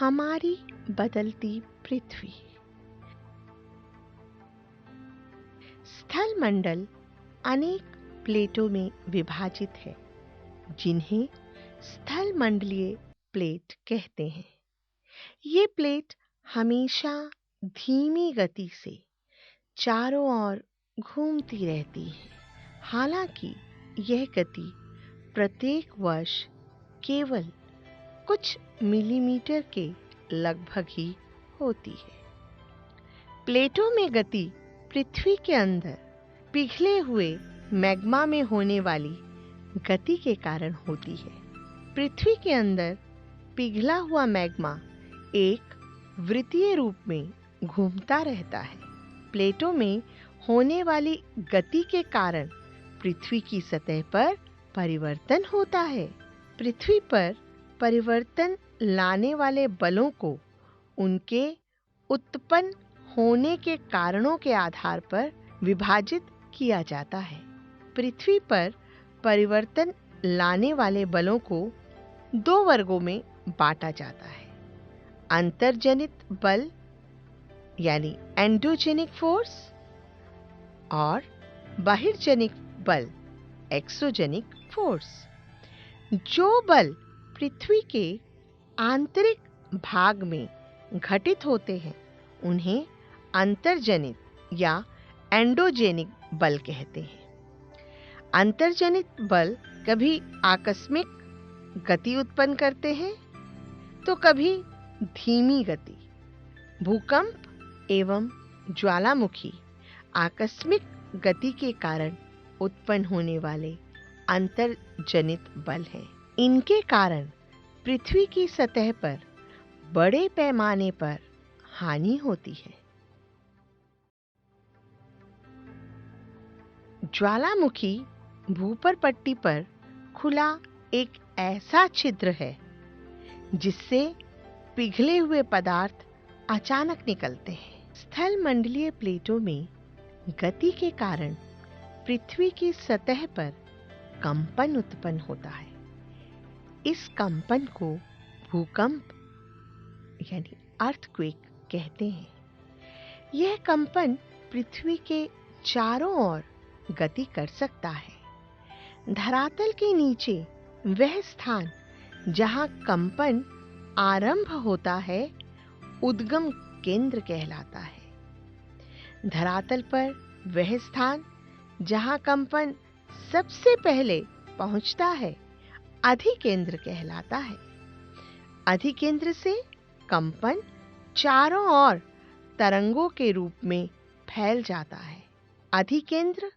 हमारी बदलती पृथ्वी। स्थल मंडल अनेक प्लेटों में विभाजित है, जिन्हें स्थल मंडलीय प्लेट कहते हैं। ये प्लेट हमेशा धीमी गति से चारों ओर घूमती रहती है। हालांकि यह गति प्रत्येक वर्ष केवल कुछ मिलीमीटर के लगभग ही होती है। प्लेटों में गति पृथ्वी के अंदर पिघले हुए मैग्मा में होने वाली गति के कारण होती है। पृथ्वी के अंदर पिघला हुआ मैग्मा एक वृत्तीय रूप में घूमता रहता है। प्लेटों में होने वाली गति के कारण पृथ्वी की सतह पर परिवर्तन होता है। पृथ्वी पर परिवर्तन लाने वाले बलों को उनके उत्पन्न होने के कारणों के आधार पर विभाजित किया जाता है। पृथ्वी पर परिवर्तन लाने वाले बलों को दो वर्गों में बांटा जाता है: अंतर्जनित बल यानी एंडोजेनिक फोर्स और बहिर्जनिक बल एक्सोजेनिक फोर्स। जो बल पृथ्वी के आंतरिक भाग में घटित होते हैं उन्हें अंतर्जनित या एंडोजेनिक बल कहते हैं। अंतर्जनित बल कभी आकस्मिक गति उत्पन्न करते हैं तो कभी धीमी गति। भूकंप एवं ज्वालामुखी आकस्मिक गति के कारण उत्पन्न होने वाले अंतर्जनित बल हैं। इनके कारण पृथ्वी की सतह पर बड़े पैमाने पर हानि होती है। ज्वालामुखी भूपर पट्टी पर खुला एक ऐसा छिद्र है जिससे पिघले हुए पदार्थ अचानक निकलते हैं। स्थल मंडलीय प्लेटों में गति के कारण पृथ्वी की सतह पर कंपन उत्पन्न होता है। इस कंपन को भूकंप यानी अर्थक्वेक कहते हैं। यह कंपन पृथ्वी के चारों ओर गति कर सकता है। धरातल के नीचे वह स्थान जहां कंपन आरंभ होता है उद्गम केंद्र कहलाता है। धरातल पर वह स्थान जहां कंपन सबसे पहले पहुंचता है अधिकेंद्र कहलाता है। अधिकेंद्र से कंपन चारों ओर तरंगों के रूप में फैल जाता है। अधिकेंद्र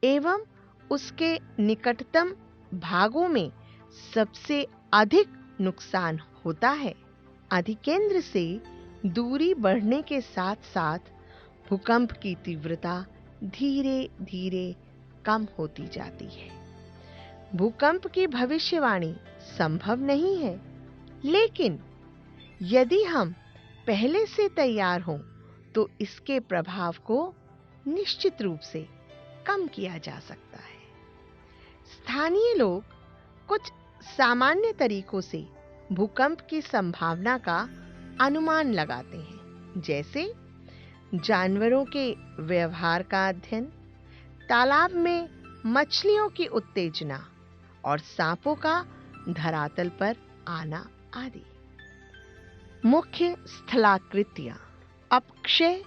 एवं उसके निकटतम भागों में सबसे अधिक नुकसान होता है। अधिकेंद्र से दूरी बढ़ने के साथ साथ भूकंप की तीव्रता धीरे धीरे कम होती जाती है। भूकंप की भविष्यवाणी संभव नहीं है, लेकिन यदि हम पहले से तैयार हों तो इसके प्रभाव को निश्चित रूप से कम किया जा सकता है। स्थानीय लोग कुछ सामान्य तरीकों से भूकंप की संभावना का अनुमान लगाते हैं, जैसे जानवरों के व्यवहार का अध्ययन, तालाब में मछलियों की उत्तेजना और सांपों का धरातल पर आना आदि। मुख्य स्थलाकृतियां अपक्षय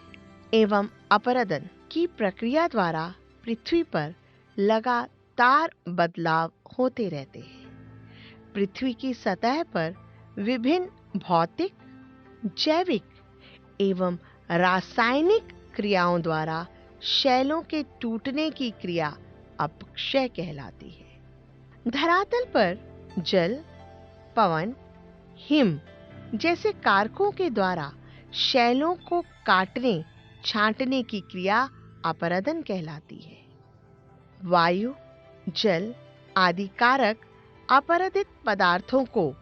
एवं अपरदन की प्रक्रिया द्वारा पृथ्वी पर लगातार बदलाव होते रहते हैं। पृथ्वी की सतह पर विभिन्न भौतिक, जैविक एवं रासायनिक क्रियाओं द्वारा शैलों के टूटने की क्रिया अपक्षय कहलाती है। धरातल पर जल, पवन, हिम जैसे कारकों के द्वारा शैलों को काटने छांटने की क्रिया अपरदन कहलाती है। वायु, जल आदि कारक अपरदित पदार्थों को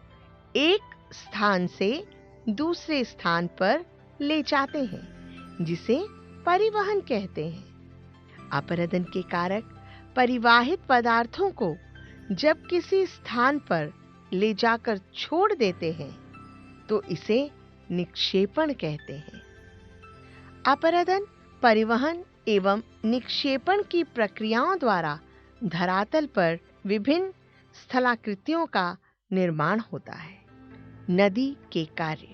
एक स्थान से दूसरे स्थान पर ले जाते हैं, जिसे परिवहन कहते हैं। अपरदन के कारक परिवाहित पदार्थों को जब किसी स्थान पर ले जाकर छोड़ देते हैं तो इसे निक्षेपण कहते हैं। अपरदन, परिवहन एवं निक्षेपण की प्रक्रियाओं द्वारा धरातल पर विभिन्न स्थलाकृतियों का निर्माण होता है। नदी के कार्य।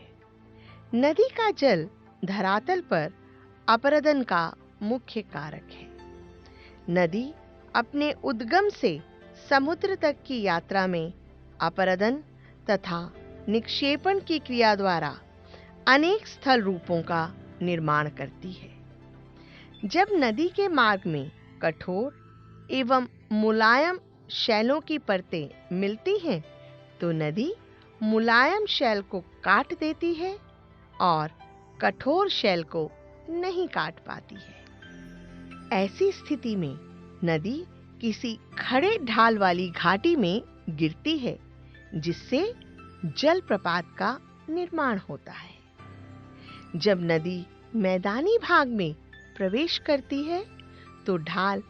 नदी का जल धरातल पर अपरदन का मुख्य कारक है। नदी अपने उद्गम से समुद्र तक की यात्रा में अपरदन तथा निक्षेपण की क्रिया द्वारा अनेक स्थल रूपों का निर्माण करती है। जब नदी के मार्ग में कठोर एवं मुलायम शैलों की परतें मिलती हैं, तो नदी मुलायम शैल को काट देती है और कठोर शैल को नहीं काट पाती है। ऐसी स्थिति में नदी किसी खड़े ढाल वाली घाटी में गिरती है, जिससे जलप्रपात का निर्माण होता है। जब नदी मैदानी भाग में प्रवेश करती है, तो ढाल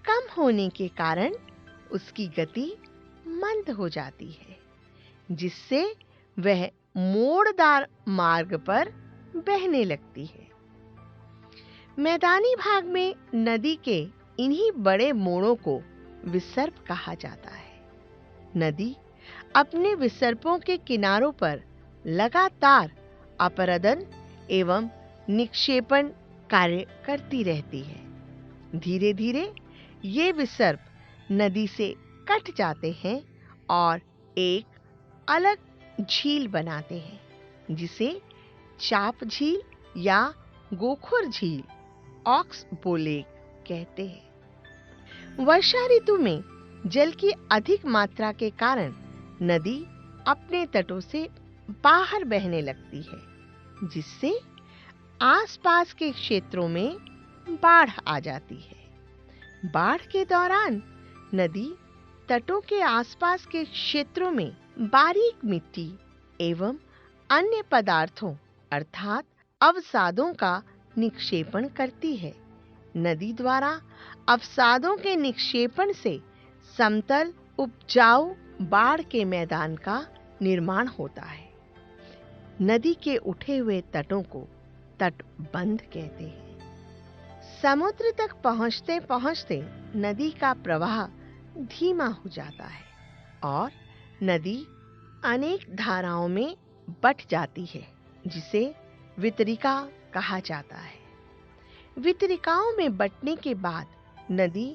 कम होने के कारण उसकी गति मंद हो जाती है, जिससे वह मोड़दार मार्ग पर बहने लगती है। मैदानी भाग में नदी के इन्हीं बड़े मोड़ों को विसर्प कहा जाता है। नदी अपने विसर्पों के किनारों पर लगातार अपरदन एवं निक्षेपण कार्य करती रहती है। धीरे धीरे ये विसर्प नदी से कट जाते हैं और एक अलग झील बनाते हैं, जिसे चाप झील या गोखुर झील, ऑक्स बो लेक कहते हैं। वर्षा ऋतु में जल की अधिक मात्रा के कारण नदी अपने तटों से बाहर बहने लगती है, जिससे आसपास के क्षेत्रों में बाढ़ आ जाती है। बाढ़ के दौरान नदी तटों के आसपास के क्षेत्रों में बारीक मिट्टी एवं अन्य पदार्थों अर्थात अवसादों का निक्षेपण करती है। नदी द्वारा अवसादों के निक्षेपण से समतल उपजाऊ बाढ़ के मैदान का निर्माण होता है। नदी के उठे हुए तटों को तटबंध कहते हैं। समुद्र तक पहुंचते पहुंचते नदी का प्रवाह धीमा हो जाता है और नदी अनेक धाराओं में बट जाती है, जिसे वितरिका कहा जाता है। वितरिकाओं में बटने के बाद नदी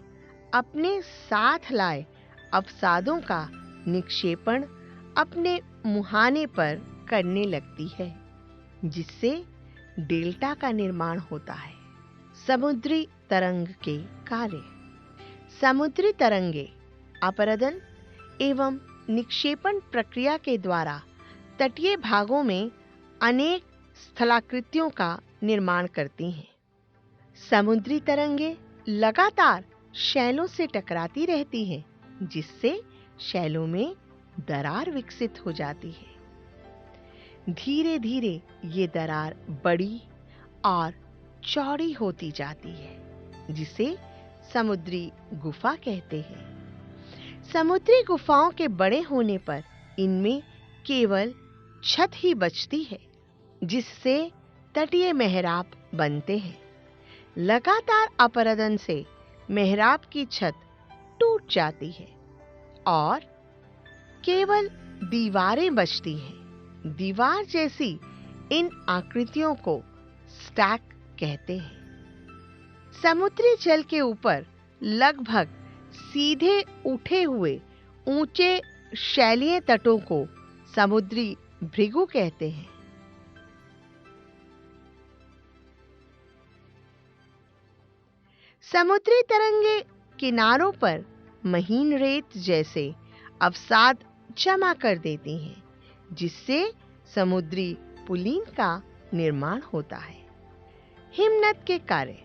अपने साथ लाए अवसादों का निक्षेपण अपने मुहाने पर करने लगती है, जिससे डेल्टा का निर्माण होता है। समुद्री तरंग के कार्य। समुद्री तरंगे अपरदन एवं निक्षेपण प्रक्रिया के द्वारा तटीय भागों में अनेक स्थलाकृतियों का निर्माण करती हैं। समुद्री तरंगे लगातार शैलों से टकराती रहती हैं, जिससे शैलों में दरार विकसित हो जाती है। धीरे धीरे ये दरार बड़ी और चौड़ी होती जाती है, जिसे समुद्री गुफा कहते हैं। समुद्री गुफाओं के बड़े होने पर इनमें केवल छत ही बचती है, जिससे तटीय मेहराब बनते हैं। लगातार अपरदन से मेहराब की छत टूट जाती है और केवल दीवारें बचती हैं। दीवार जैसी इन आकृतियों को स्टैक कहते हैं। समुद्री जल के ऊपर लगभग सीधे उठे हुए ऊंचे शैलीय तटों को समुद्री भृगु कहते हैं। समुद्री तरंगे किनारों पर महीन रेत जैसे अवसाद जमा कर देती हैं, जिससे समुद्री पुलिन का निर्माण होता है। हिमनद के कार्य।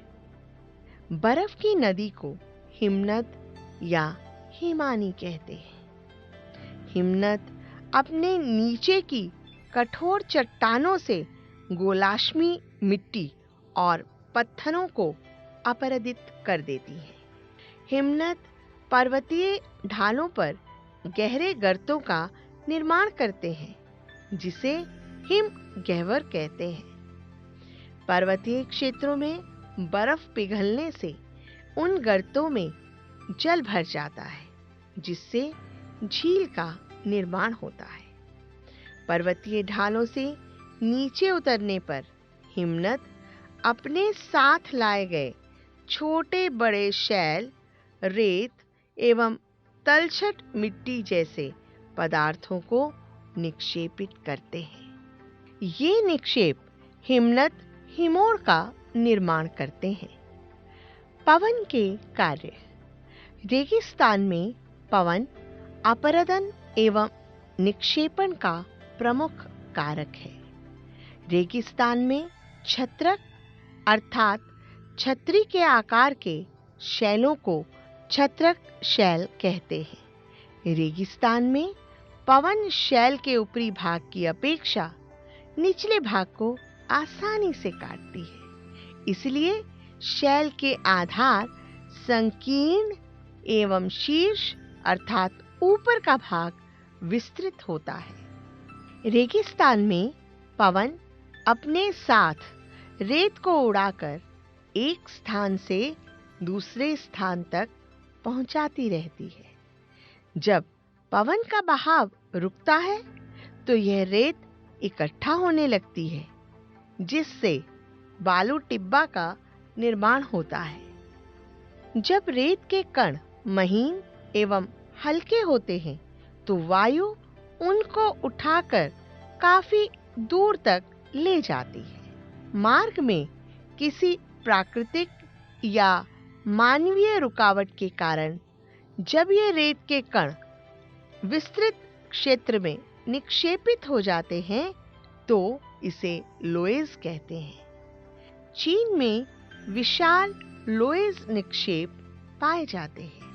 बर्फ की नदी को हिमनद या हिमानी कहते हैं। हिमनद अपने नीचे की कठोर चट्टानों से गोलाश्मी मिट्टी और पत्थरों को अपरदित कर देती है। हिमनद पर्वतीय ढालों पर गहरे गर्तों का निर्माण करते हैं, जिसे हिम गह्वर कहते हैं। पर्वतीय क्षेत्रों में बर्फ पिघलने से उन गर्तों में जल भर जाता है, जिससे झील का निर्माण होता है। पर्वतीय ढालों से नीचे उतरने पर हिमनद अपने साथ लाए गए छोटे बड़े शैल, रेत एवं तलछट मिट्टी जैसे पदार्थों को निक्षेपित करते हैं। ये निक्षेप हिमनद हिमोड़ का निर्माण करते हैं। पवन के कार्य। रेगिस्तान में पवन अपरदन एवं निक्षेपण का प्रमुख कारक है। रेगिस्तान में छत्रक अर्थात छतरी के आकार के शैलों को छत्रक शैल कहते हैं। रेगिस्तान में पवन शैल के ऊपरी भाग की अपेक्षा निचले भाग को आसानी से काटती है, इसलिए शैल के आधार संकीर्ण एवं शीर्ष अर्थात ऊपर का भाग विस्तृत होता है। रेगिस्तान में पवन अपने साथ रेत को उड़ाकर एक स्थान से दूसरे स्थान तक पहुंचाती रहती है। जब पवन का बहाव रुकता है तो यह रेत इकट्ठा होने लगती है, जिससे बालू टिब्बा का निर्माण होता है। जब रेत के कण महीन एवं हल्के होते हैं तो वायु उनको उठाकर काफी दूर तक ले जाती है। मार्ग में किसी प्राकृतिक या मानवीय रुकावट के कारण जब ये रेत के कण विस्तृत क्षेत्र में निक्षेपित हो जाते हैं तो इसे लोएज कहते हैं। चीन में विशाल लोएज निक्षेप पाए जाते हैं।